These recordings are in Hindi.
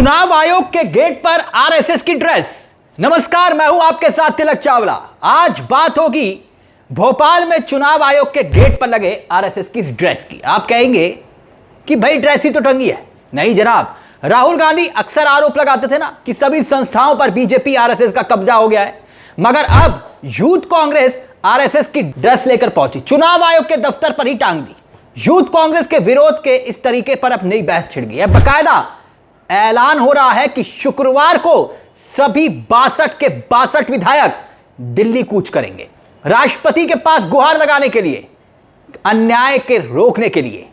चुनाव आयोग के गेट पर आरएसएस की ड्रेस। नमस्कार, मैं हूं आपके साथ तिलक चावला। आज बात होगी भोपाल में चुनाव आयोग के गेट पर लगे आरएसएस की ड्रेस की। आप कहेंगे कि भाई ड्रेस ही तो टंगी है। नहीं जनाब, राहुल गांधी अक्सर आरोप लगाते थे ना कि सभी संस्थाओं पर बीजेपी आरएसएस का कब्जा हो गया है, मगर अब यूथ कांग्रेस आरएसएस की ड्रेस लेकर पहुंची, चुनाव आयोग के दफ्तर पर ही टांग दी। यूथ कांग्रेस के विरोध के इस तरीके पर अब नई बहस छिड़ गई है। बकायदा ऐलान हो रहा है कि शुक्रवार को सभी 62 के 62 विधायक दिल्ली कूच करेंगे, राष्ट्रपति के पास गुहार लगाने के लिए, अन्याय के रोकने के लिए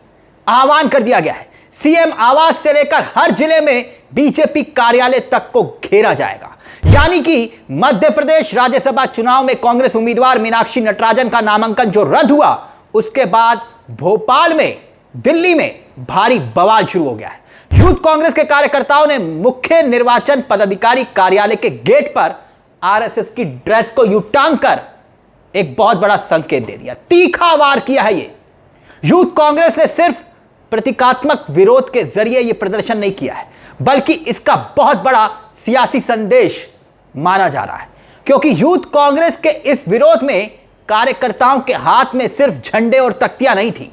आह्वान कर दिया गया है। सीएम आवास से लेकर हर जिले में बीजेपी कार्यालय तक को घेरा जाएगा। यानी कि मध्य प्रदेश राज्यसभा चुनाव में कांग्रेस उम्मीदवार मीनाक्षी नटराजन का नामांकन जो रद्द हुआ, उसके बाद भोपाल में, दिल्ली में भारी बवाल शुरू हो गया है। यूथ कांग्रेस के कार्यकर्ताओं ने मुख्य निर्वाचन पदाधिकारी कार्यालय के गेट पर आरएसएस की ड्रेस को टांग कर एक बहुत बड़ा संकेत दे दिया, तीखा वार किया है। ये यूथ कांग्रेस ने सिर्फ प्रतीकात्मक विरोध के जरिए यह प्रदर्शन नहीं किया है, बल्कि इसका बहुत बड़ा सियासी संदेश माना जा रहा है, क्योंकि यूथ कांग्रेस के इस विरोध में कार्यकर्ताओं के हाथ में सिर्फ झंडे और तख्तियां नहीं थी,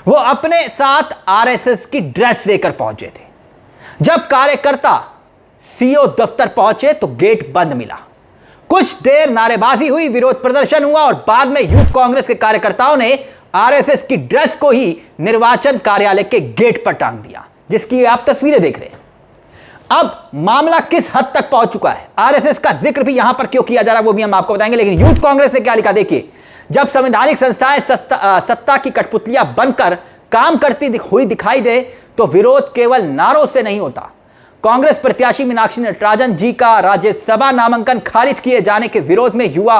वो अपने साथ आरएसएस की ड्रेस लेकर पहुंचे थे। जब कार्यकर्ता सीओ दफ्तर पहुंचे तो गेट बंद मिला। कुछ देर नारेबाजी हुई, विरोध प्रदर्शन हुआ और बाद में यूथ कांग्रेस के कार्यकर्ताओं ने आरएसएस की ड्रेस को ही निर्वाचन कार्यालय के गेट पर टांग दिया, जिसकी आप तस्वीरें देख रहे हैं। अब मामला किस हद तक पहुंच चुका है, आरएसएस का जिक्र भी यहां पर क्यों किया जा रहा है, वो भी हम आपको बताएंगे। लेकिन यूथ कांग्रेस ने क्या लिखा देखिए। जब संवैधानिक संस्थाएं सत्ता की कठपुतलियां बनकर काम करती हुई दिखाई दे तो विरोध केवल नारों से नहीं होता। कांग्रेस प्रत्याशी मीनाक्षी नटराजन जी का राज्यसभा नामांकन खारिज किए जाने के विरोध में युवा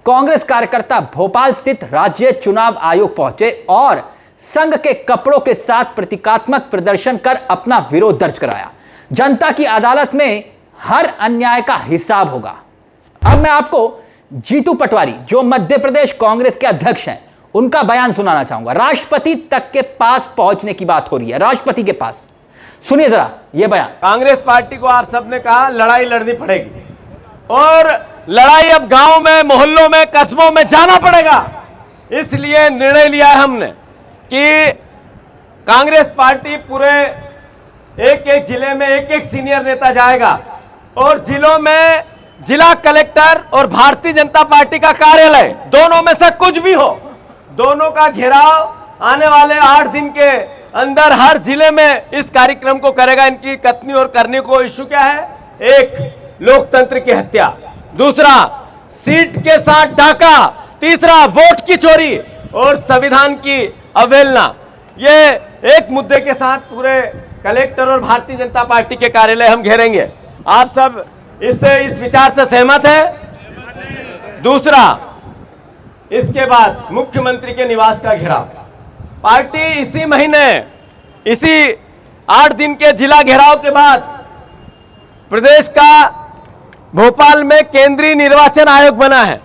कांग्रेस कार्यकर्ता भोपाल स्थित राज्य चुनाव आयोग पहुंचे और संघ के कपड़ों के साथ प्रतीकात्मक प्रदर्शन कर अपना विरोध दर्ज कराया। जनता की अदालत में हर अन्याय का हिसाब होगा। अब मैं आपको जीतू पटवारी, जो मध्य प्रदेश कांग्रेस के अध्यक्ष हैं, उनका बयान सुनाना चाहूंगा। राष्ट्रपति तक के पास पहुंचने की बात हो रही है, राष्ट्रपति के पास। सुनिए जरा यह बयान। कांग्रेस पार्टी को आप सबने कहा लड़ाई लड़नी पड़ेगी और लड़ाई अब गांव में, मोहल्लों में, कस्बों में जाना पड़ेगा। इसलिए निर्णय लिया है हमने कि कांग्रेस पार्टी पूरे एक एक जिले में एक एक सीनियर नेता जाएगा और जिलों में जिला कलेक्टर और भारतीय जनता पार्टी का कार्यालय, दोनों में से कुछ भी हो, दोनों का घेराव आने वाले 8 दिन के अंदर हर जिले में इस कार्यक्रम को करेगा। इनकी कथनी और करने को इश्यू क्या है? एक, लोकतंत्र की हत्या, दूसरा सीट के साथ डाका, तीसरा वोट की चोरी और संविधान की अवहेलना। ये एक मुद्दे के साथ पूरे कलेक्टर और भारतीय जनता पार्टी के कार्यालय हम घेरेंगे। आप सब इस विचार से सहमत है? दूसरा, इसके बाद मुख्यमंत्री के निवास का घेराव। पार्टी इसी महीने, इसी 8 दिन के जिला घेराव के बाद प्रदेश का भोपाल में केंद्रीय निर्वाचन आयोग बना है,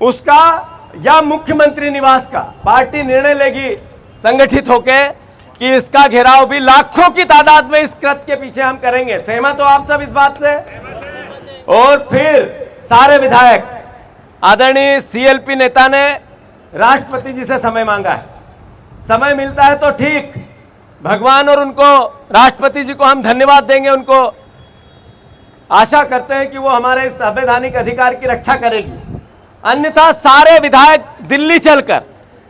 उसका या मुख्यमंत्री निवास का पार्टी निर्णय लेगी संगठित होके कि इसका घेराव भी लाखों की तादाद में इस कृत्य के पीछे हम करेंगे। सहमत हो आप सब इस बात से? और फिर सारे विधायक, आदरणीय सीएलपी नेता ने राष्ट्रपति जी से समय मांगा है। समय मिलता है तो ठीक, भगवान और उनको, राष्ट्रपति जी को हम धन्यवाद देंगे। उनको आशा करते हैं कि वो हमारे इस संवैधानिक अधिकार की रक्षा करेगी। अन्यथा सारे विधायक दिल्ली चलकर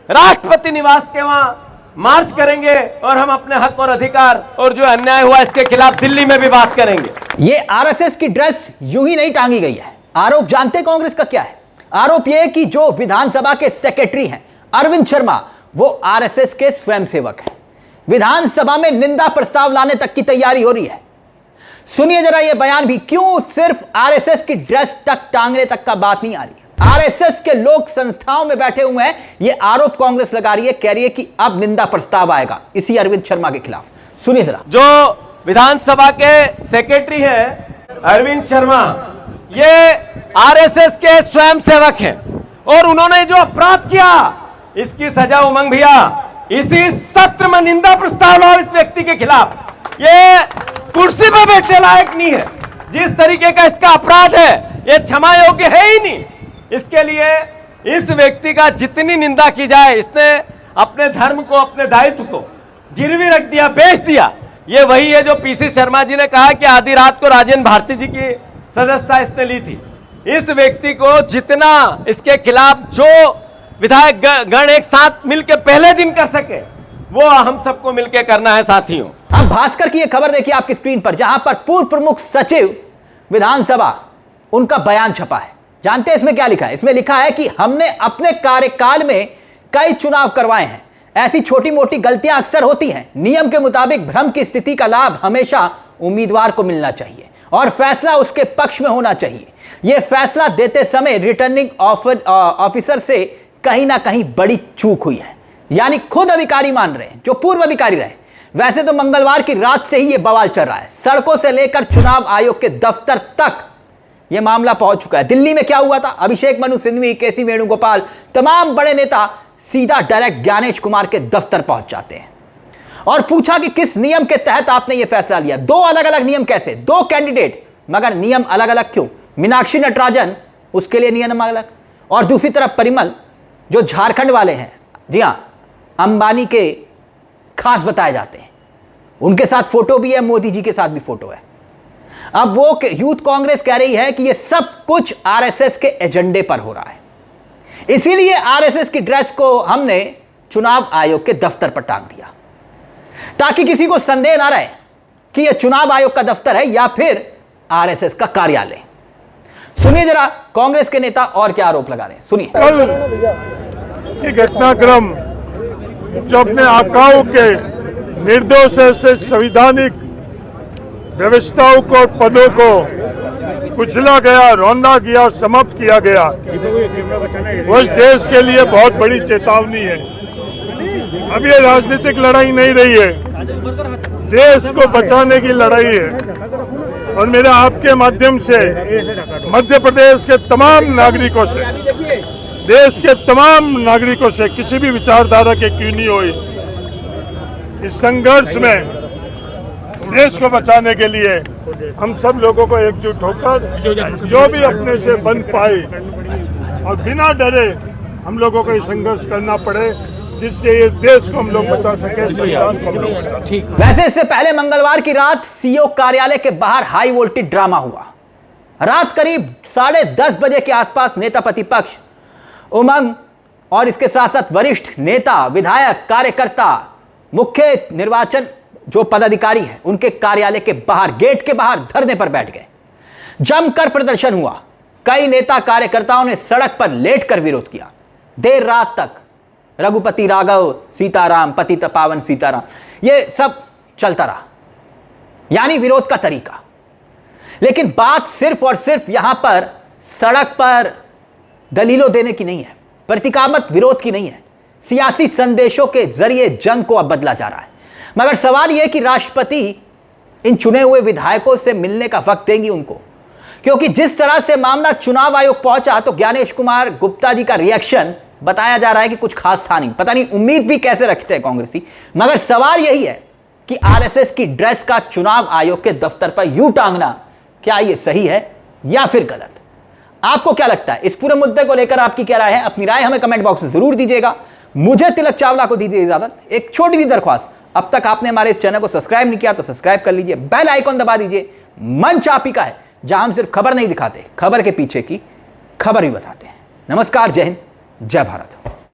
राष्ट्रपति निवास के वहां मार्च करेंगे और हम अपने हक और अधिकार और जो अन्याय हुआ इसके खिलाफ दिल्ली में भी बात करेंगे। ये आरएसएस की ड्रेस यूं ही नहीं टांगी गई है। आरोप जानते कांग्रेस का क्या है? आरोप यह है कि जो विधानसभा के सेक्रेटरी हैं अरविंद शर्मा, वो आरएसएस के स्वयंसेवक हैं। विधानसभा में निंदा प्रस्ताव लाने तक की तैयारी हो रही है। सुनिए जरा यह बयान भी, क्यों सिर्फ आरएसएस की ड्रेस तक टांगने तक का बात नहीं आ रही है। आरएसएस के लोग संस्थाओं में बैठे हुए हैं, यह आरोप कांग्रेस लगा रही है, कह रही है कि अब निंदा प्रस्ताव आएगा इसी अरविंद शर्मा के खिलाफ। सुनिए जरा। जो विधानसभा के सेक्रेटरी हैं अरविंद शर्मा, ये आरएसएस के स्वयंसेवक हैं और उन्होंने जो अपराध किया इसकी सजा उमंग भैया इसी सत्र में निंदा प्रस्ताव लाओ इस व्यक्ति के खिलाफ। ये कुर्सी पे बैठने लायक नहीं है। जिस तरीके का इसका अपराध है ये क्षमा योग्य है ही नहीं। इसके लिए इस व्यक्ति का जितनी निंदा की जाए, इसने अपने धर्म को, अपने दायित्व को गिरवी रख दिया, बेच दिया। ये वही है जो पीसी शर्मा जी ने कहा कि आधी रात को राजेंद्र भारती जी की सदस्यता इसने ली थी। इस व्यक्ति को जितना इसके खिलाफ जो विधायक गण एक साथ मिलकर पहले दिन कर सके वो हम सबको मिलकर करना है साथियों। अब भास्कर की यह खबर देखिए आपकी स्क्रीन पर, जहां पर पूर्व प्रमुख सचिव विधानसभा उनका बयान छपा है। जानते हैं इसमें क्या लिखा है? इसमें लिखा है कि हमने अपने कार्यकाल में कई चुनाव करवाए हैं। ऐसी छोटी मोटी गलतियां अक्सर होती हैं। नियम के मुताबिक भ्रम की स्थिति का लाभ हमेशा उम्मीदवार को मिलना चाहिए और फैसला उसके पक्ष में होना चाहिए। यह फैसला देते समय रिटर्निंग ऑफिसर से कहीं ना कहीं बड़ी चूक हुई है। यानी खुद अधिकारी मान रहे हैं, जो पूर्व अधिकारी रहे। वैसे तो मंगलवार की रात से ही यह बवाल चल रहा है। सड़कों से लेकर चुनाव आयोग के दफ्तर तक यह मामला पहुंच चुका है। दिल्ली में क्या हुआ था? अभिषेक मनु सिंघवी, केसी वेणुगोपाल, तमाम बड़े नेता सीधा डायरेक्ट ज्ञानेश कुमार के दफ्तर पहुंच जाते हैं और पूछा कि किस नियम के तहत आपने यह फैसला लिया। दो अलग अलग नियम कैसे? दो कैंडिडेट मगर नियम अलग अलग क्यों? मीनाक्षी नटराजन, उसके लिए नियम अलग, और दूसरी तरफ परिमल जो झारखंड वाले हैं, जी हां, अंबानी के खास बताए जाते हैं। उनके साथ फोटो भी है, मोदी जी के साथ भी फोटो है। अब वो यूथ कांग्रेस कह रही है कि यह सब कुछ आरएसएस के एजेंडे पर हो रहा है, इसीलिए आरएसएस की ड्रेस को हमने चुनाव आयोग के दफ्तर पर टांग दिया ताकि किसी को संदेह ना रहे कि यह चुनाव आयोग का दफ्तर है या फिर आरएसएस का कार्यालय। सुनिए जरा कांग्रेस के नेता और क्या आरोप लगा रहे हैं, सुनिए। कल ये घटनाक्रम जो अपने आकाओं के निर्दोष से संवैधानिक व्यवस्थाओं को, पदों को कुचला गया, रौंदा गया और समाप्त किया गया, वो इस देश के लिए बहुत बड़ी चेतावनी है। अब ये राजनीतिक लड़ाई नहीं रही है, देश को बचाने की लड़ाई है। और मेरे आपके माध्यम से मध्य प्रदेश के तमाम नागरिकों से, देश के तमाम नागरिकों से, किसी भी विचारधारा के क्यों नहीं हुई, इस संघर्ष में देश को बचाने के लिए हम सब लोगों को एकजुट होकर जो भी अपने से बन पाए और बिना डरे हम लोगों को ये संघर्ष करना पड़े, जिससे ये देश को हम लोग बचा सके, संविधान को हम लोग बचा सके। वैसे इससे पहले मंगलवार की रात सीओ कार्यालय के बाहर हाई वोल्टेज ड्रामा हुआ। रात करीब 10:30 बजे के आसपास नेता प्रतिपक्ष उमंग और इसके साथ साथ वरिष्ठ नेता, विधायक, कार्यकर्ता, मुख्य निर्वाचन जो पदाधिकारी हैं, उनके कार्यालय के बाहर, गेट के बाहर धरने पर बैठ गए। जमकर प्रदर्शन हुआ। कई नेता कार्यकर्ताओं ने सड़क पर लेटकर विरोध किया। देर रात तक रघुपति राघव सीताराम, पतित पावन सीताराम, यह सब चलता रहा, यानी विरोध का तरीका। लेकिन बात सिर्फ और सिर्फ यहां पर सड़क पर दलीलों देने की नहीं है, प्रतीकात्मक विरोध की नहीं है। सियासी संदेशों के जरिए जंग को अब बदला जा रहा है। मगर सवाल यह कि राष्ट्रपति इन चुने हुए विधायकों से मिलने का वक्त देंगी उनको, क्योंकि जिस तरह से मामला चुनाव आयोग पहुंचा तो ज्ञानेश कुमार गुप्ता जी का रिएक्शन बताया जा रहा है कि कुछ खास था नहीं। पता नहीं उम्मीद भी कैसे रखते हैं कांग्रेसी। मगर सवाल यही है कि आरएसएस की ड्रेस का चुनाव आयोग के दफ्तर पर यूं टांगना, क्या यह सही है या फिर गलत? आपको क्या लगता है? इस पूरे मुद्दे को लेकर आपकी क्या राय है? अपनी राय हमें कमेंट बॉक्स में जरूर दीजिएगा। मुझे तिलक चावला को दीजिए इजाजत। एक छोटी सी दरख्वास्त, अब तक आपने हमारे इस चैनल को सब्सक्राइब नहीं किया तो सब्सक्राइब कर लीजिए, बेल आइकॉन दबा दीजिए। मंच आप ही का है, जहां हम सिर्फ खबर नहीं दिखाते, खबर के पीछे की खबर भी बताते हैं। नमस्कार, जय हिंद, जय भारत।